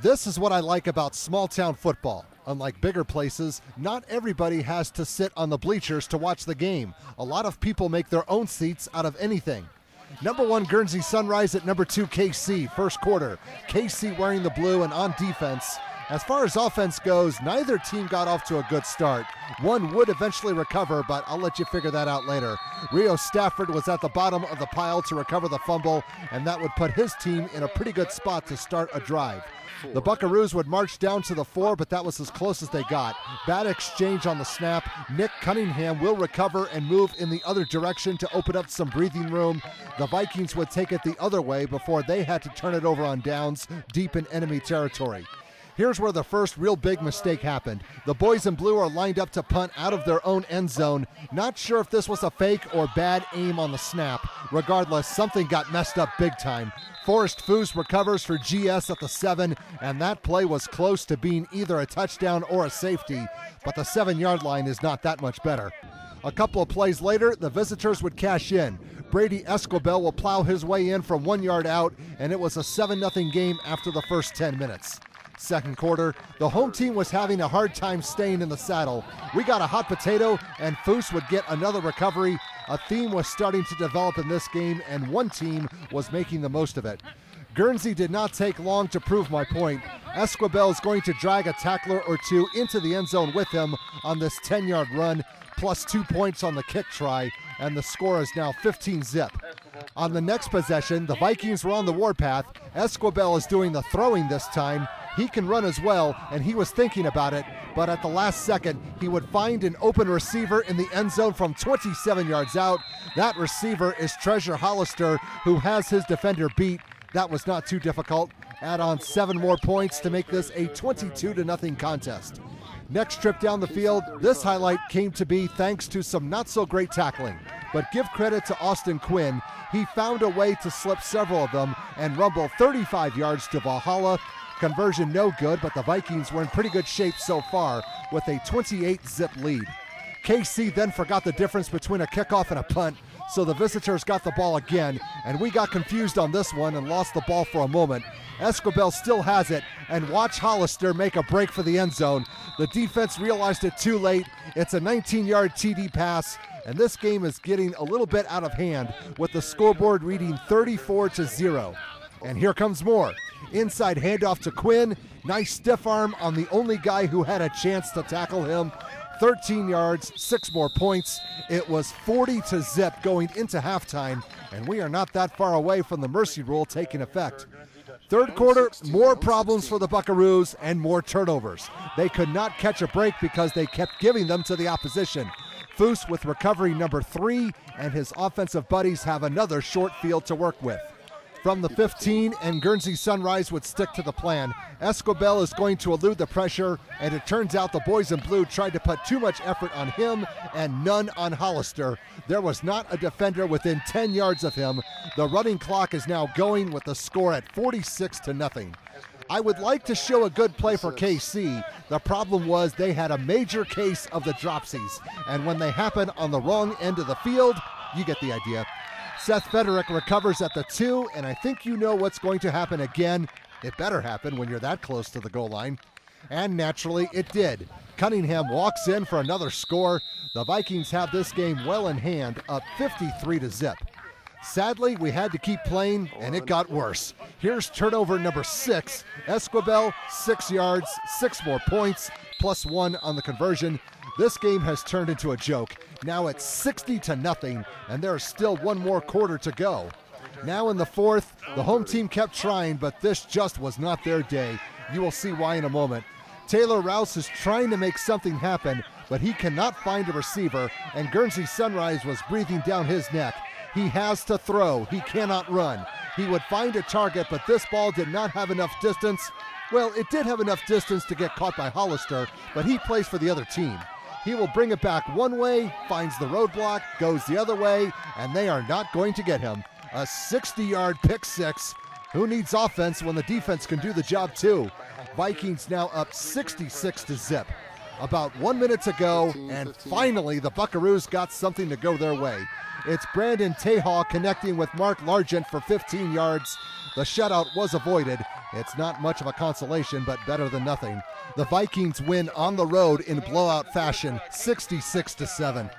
This is what I like about small-town football. Unlike bigger places, not everybody has to sit on the bleachers to watch the game. A lot of people make their own seats out of anything. Number 1, Guernsey-Sunrise at number 2, Kaycee, first quarter. Kaycee wearing the blue and on defense. As far as offense goes, neither team got off to a good start. One would eventually recover, but I'll let you figure that out later. Rio Stafford was at the bottom of the pile to recover the fumble, and that would put his team in a pretty good spot to start a drive. The Buckaroos would march down to the 4, but that was as close as they got. Bad exchange on the snap. Nick Cunningham will recover and move in the other direction to open up some breathing room. The Vikings would take it the other way before they had to turn it over on downs deep in enemy territory. Here's where the first real big mistake happened. The boys in blue are lined up to punt out of their own end zone. Not sure if this was a fake or bad aim on the snap. Regardless, something got messed up big time. Forrest Foos recovers for GS at the 7, and that play was close to being either a touchdown or a safety, but the 7-yard line is not that much better. A couple of plays later, the visitors would cash in. Brady Esquibel will plow his way in from 1 yard out, and it was a 7-0 game after the first 10 minutes. Second quarter, the home team was having a hard time staying in the saddle. We got a hot potato, and Foos would get another recovery. A theme was starting to develop in this game, and one team was making the most of it. Guernsey did not take long to prove my point. Esquibel is going to drag a tackler or two into the end zone with him on this 10-yard run, plus 2 points on the kick try, and the score is now 15-zip. On the next possession, the Vikings were on the warpath. Esquibel is doing the throwing this time. He can run as well, and he was thinking about it, but at the last second, he would find an open receiver in the end zone from 27 yards out. That receiver is Treasure Hollister, who has his defender beat. That was not too difficult. Add on 7 more points to make this a 22-0 contest. Next trip down the field, this highlight came to be thanks to some not-so-great tackling. But give credit to Austin Quinn. He found a way to slip several of them and rumble 35 yards to Valhalla. Conversion no good, but the Vikings were in pretty good shape so far with a 28-zip lead. Kaycee then forgot the difference between a kickoff and a punt, so the visitors got the ball again, and we got confused on this one and lost the ball for a moment. Esquibel still has it, and watch Hollister make a break for the end zone. The defense realized it too late. It's a 19-yard TD pass, and this game is getting a little bit out of hand with the scoreboard reading 34-0. And here comes more. Inside handoff to Quinn. Nice stiff arm on the only guy who had a chance to tackle him. 13 yards, 6 more points. It was 40-zip going into halftime, and we are not that far away from the mercy rule taking effect. Third quarter, more problems for the Buckaroos and more turnovers. They could not catch a break because they kept giving them to the opposition. Foos with recovery number 3, and his offensive buddies have another short field to work with. From the 15, and Guernsey-Sunrise would stick to the plan. Esquibel is going to elude the pressure, and it turns out the boys in blue tried to put too much effort on him and none on Hollister. There was not a defender within 10 yards of him. The running clock is now going with the score at 46-0. I would like to show a good play for Kaycee. The problem was they had a major case of the dropsies, and when they happen on the wrong end of the field, you get the idea. Seth Federick recovers at the 2, and I think you know what's going to happen again. It better happen when you're that close to the goal line. And naturally, it did. Cunningham walks in for another score. The Vikings have this game well in hand, up 53-0. Sadly, we had to keep playing, and it got worse. Here's turnover number 6. Esquibel, 6 yards, 6 more points, plus 1 on the conversion. This game has turned into a joke. Now it's 60-0, and there's still 1 more quarter to go. Now in the 4th, the home team kept trying, but this just was not their day. You will see why in a moment. Taylor Rouse is trying to make something happen, but he cannot find a receiver, and Guernsey-Sunrise was breathing down his neck. He has to throw. He cannot run. He would find a target, but this ball did not have enough distance. Well, it did have enough distance to get caught by Hollister, but he plays for the other team. He will bring it back one way, finds the roadblock, goes the other way, and they are not going to get him. A 60-yard pick 6. Who needs offense when the defense can do the job too? Vikings now up 66-0. About 1 minute to go, and finally the Buckaroos got something to go their way. It's Brandon Tehaw connecting with Mark Largent for 15 yards. The shutout was avoided. It's not much of a consolation, but better than nothing. The Vikings win on the road in blowout fashion, 66-7.